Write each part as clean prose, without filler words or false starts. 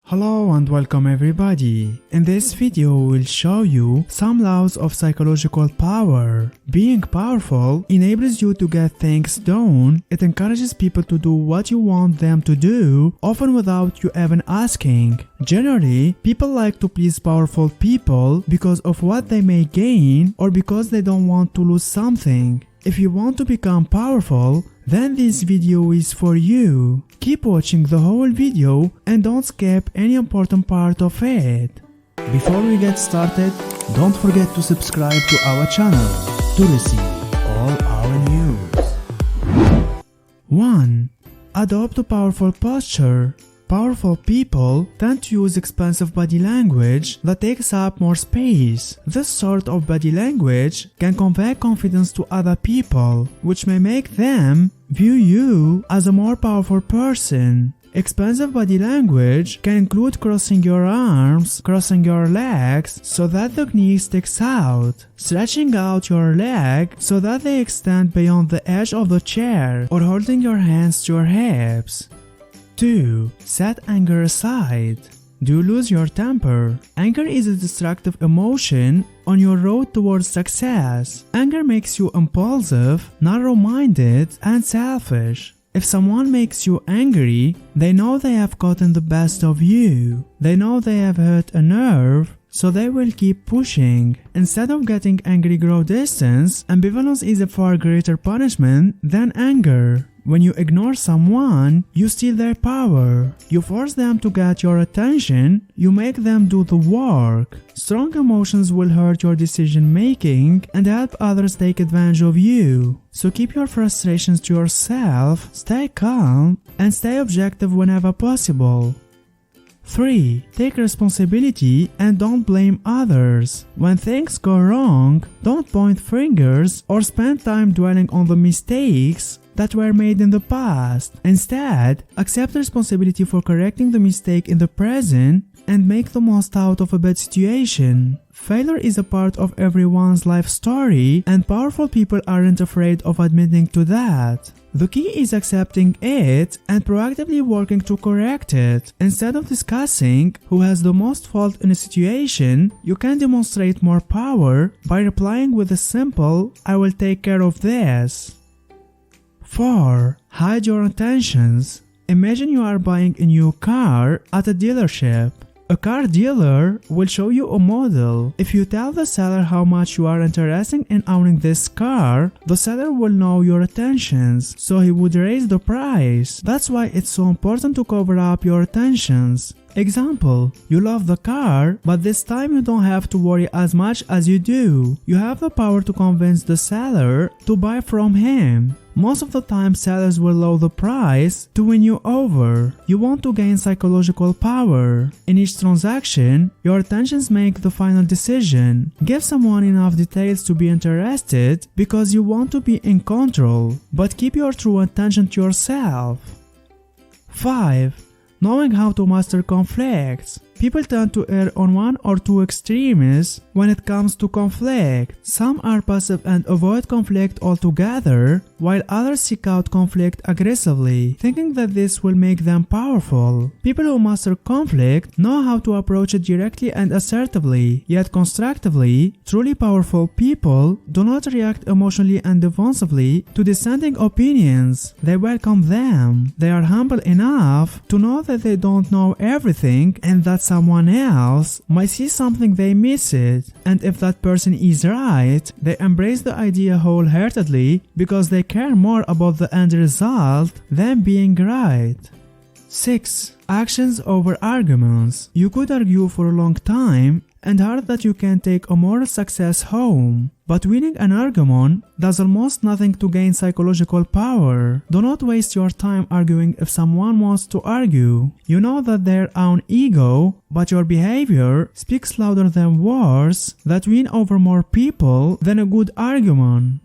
Hello and welcome everybody. In this video we'll show you some laws of psychological power. Being powerful enables you to get things done. It encourages people to do what you want them to do, often without you even asking. Generally, people like to please powerful people because of what they may gain or because they don't want to lose something. If you want to become powerful, then this video is for you. Keep watching the whole video and don't skip any important part of it. Before we get started, don't forget to subscribe to our channel to receive all our news. 1. Adopt a powerful posture. Powerful people tend to use expensive body language that takes up more space. This sort of body language can convey confidence to other people, which may make them view you as a more powerful person. Expensive body language can include crossing your arms, crossing your legs so that the knee sticks out, stretching out your leg so that they extend beyond the edge of the chair, or holding your hands to your hips. 2. Set anger aside. Do you lose your temper? Anger is a destructive emotion on your road towards success. Anger makes you impulsive, narrow-minded, and selfish. If someone makes you angry, they know they have gotten the best of you. They know they have hurt a nerve, so they will keep pushing. Instead of getting angry, grow distance. Ambivalence is a far greater punishment than anger. When you ignore someone, you steal their power. You force them to get your attention, you make them do the work. Strong emotions will hurt your decision making and help others take advantage of you. So keep your frustrations to yourself, stay calm, and stay objective whenever possible. 3. Take responsibility and don't blame others. When things go wrong, don't point fingers or spend time dwelling on the mistakes that were made in the past. Instead, accept responsibility for correcting the mistake in the present and make the most out of a bad situation. Failure is a part of everyone's life story, and powerful people aren't afraid of admitting to that. The key is accepting it and proactively working to correct it. Instead of discussing who has the most fault in a situation, you can demonstrate more power by replying with a simple, "I will take care of this." 4. Hide your intentions. Imagine you are buying a new car at a dealership. A car dealer will show you a model. If you tell the seller how much you are interested in owning this car, the seller will know your intentions, so he would raise the price. That's why it's so important to cover up your intentions. Example, you love the car, but this time you don't have to worry as much as you do. You have the power to convince the seller to buy from him. Most of the time, sellers will lower the price to win you over. You want to gain psychological power. In each transaction, your intentions make the final decision. Give someone enough details to be interested because you want to be in control, but keep your true intention to yourself. 5. Knowing how to master conflicts. People tend to err on one or two extremes when it comes to conflict. Some are passive and avoid conflict altogether, while others seek out conflict aggressively, thinking that this will make them powerful. People who master conflict know how to approach it directly and assertively, yet constructively. Truly powerful people do not react emotionally and defensively to dissenting opinions. They welcome them. They are humble enough to know that they don't know everything and that someone else might see something they miss it, and if that person is right, they embrace the idea wholeheartedly because they care more about the end result than being right. 6. Actions over arguments. You could argue for a long time and hope that you can take a moral success home, but winning an argument does almost nothing to gain psychological power. Do not waste your time arguing if someone wants to argue. You know that their own ego, but your behavior speaks louder than words that win over more people than a good argument.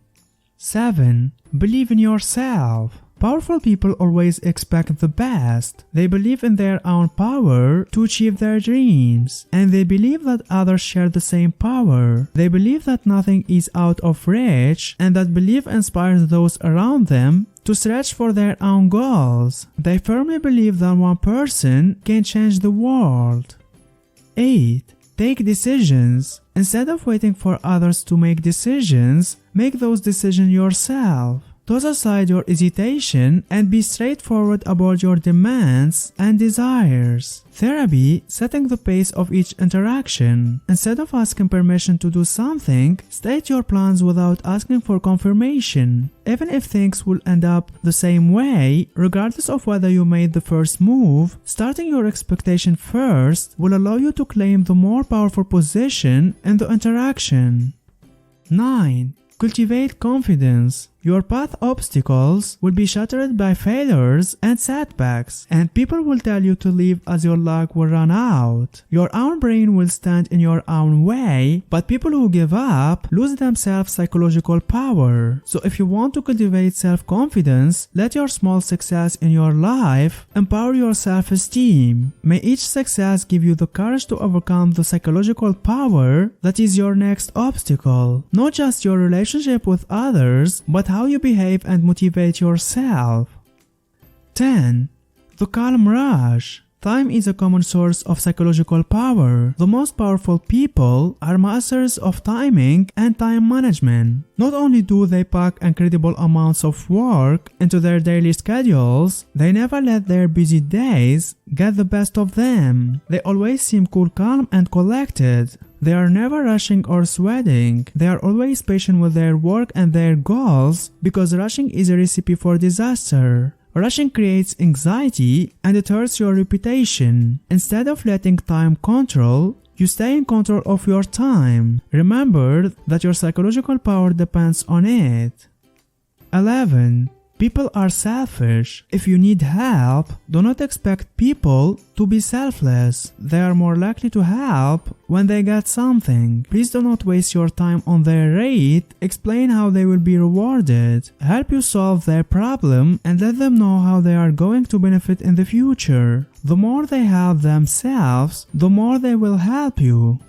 7. Believe in yourself. Powerful people always expect the best. They believe in their own power to achieve their dreams, and they believe that others share the same power. They believe that nothing is out of reach, and that belief inspires those around them to stretch for their own goals. They firmly believe that one person can change the world. 8. Take decisions. Instead of waiting for others to make decisions, make those decisions yourself. Toss aside your hesitation and be straightforward about your demands and desires. Therapy, setting the pace of each interaction. Instead of asking permission to do something, state your plans without asking for confirmation. Even if things will end up the same way, regardless of whether you made the first move, starting your expectation first will allow you to claim the more powerful position in the interaction. 9. Cultivate confidence. Your path obstacles will be shattered by failures and setbacks, and people will tell you to leave as your luck will run out. Your own brain will stand in your own way, but people who give up lose themselves psychological power. So if you want to cultivate self-confidence, let your small success in your life empower your self-esteem. May each success give you the courage to overcome the psychological power that is your next obstacle. Not just your relationship with others, but how you behave and motivate yourself. 10. The calm rush. Time is a common source of psychological power. The most powerful people are masters of timing and time management. Not only do they pack incredible amounts of work into their daily schedules, they never let their busy days get the best of them. They always seem cool, calm, and collected. They are never rushing or sweating. They are always patient with their work and their goals, because rushing is a recipe for disaster. Rushing creates anxiety and it hurts your reputation. Instead of letting time control, you stay in control of your time. Remember that your psychological power depends on it. 11. People are selfish. If you need help, do not expect people to be selfless. They are more likely to help when they get something. Please do not waste your time on their rate. Explain how they will be rewarded. Help you solve their problem and let them know how they are going to benefit in the future. The more they help themselves, the more they will help you.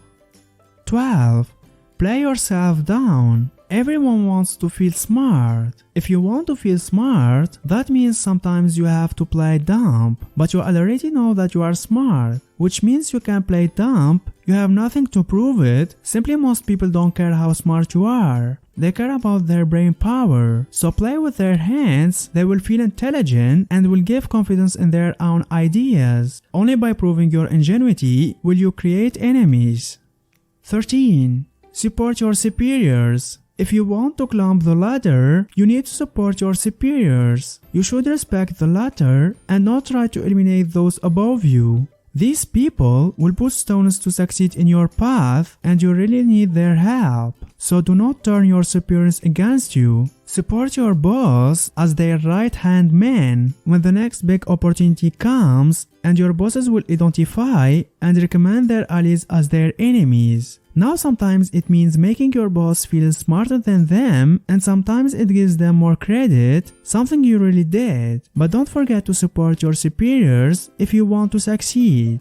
12. Play yourself down. Everyone wants to feel smart. If you want to feel smart, that means sometimes you have to play dumb. But you already know that you are smart, which means you can play dumb. You have nothing to prove it. Simply most people don't care how smart you are. They care about their brain power. So play with their hands. They will feel intelligent and will give confidence in their own ideas. Only by proving your ingenuity will you create enemies. 13. Support your superiors. If you want to climb the ladder, you need to support your superiors. You should respect the ladder and not try to eliminate those above you. These people will put stones to succeed in your path, and you really need their help. So do not turn your superiors against you. Support your boss as their right-hand man when the next big opportunity comes, and your bosses will identify and recommend their allies as their enemies. Now sometimes it means making your boss feel smarter than them, and sometimes it gives them more credit, something you really did. But don't forget to support your superiors if you want to succeed.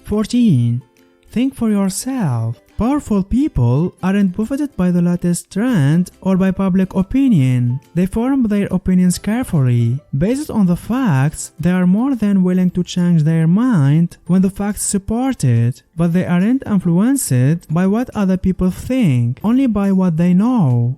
14. Think for yourself. Powerful people aren't buffeted by the latest trend or by public opinion. They form their opinions carefully. Based on the facts, they are more than willing to change their mind when the facts support it. But they aren't influenced by what other people think, only by what they know.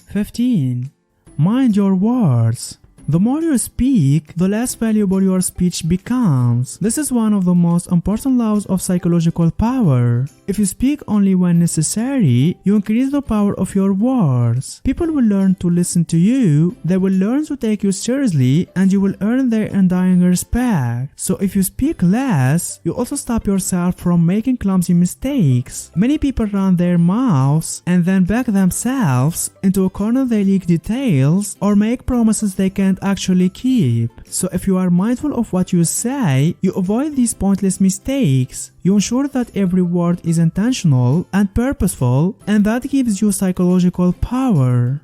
15. Mind your words. The more you speak, the less valuable your speech becomes. This is one of the most important laws of psychological power. If you speak only when necessary, you increase the power of your words. People will learn to listen to you, they will learn to take you seriously, and you will earn their undying respect. So if you speak less, you also stop yourself from making clumsy mistakes. Many people run their mouths and then back themselves into a corner. They leak details or make promises they can't actually keep. So if you are mindful of what you say, you avoid these pointless mistakes. You ensure that every word is intentional and purposeful, and that gives you psychological power.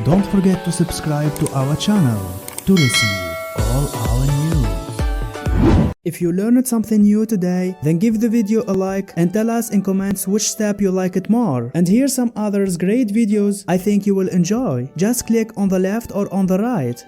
Don't forget to subscribe to our channel to receive all our news. If you learned something new today, then give the video a like and tell us in comments which step you like it more. And here's some others great videos I think you will enjoy. Just click on the left or on the right.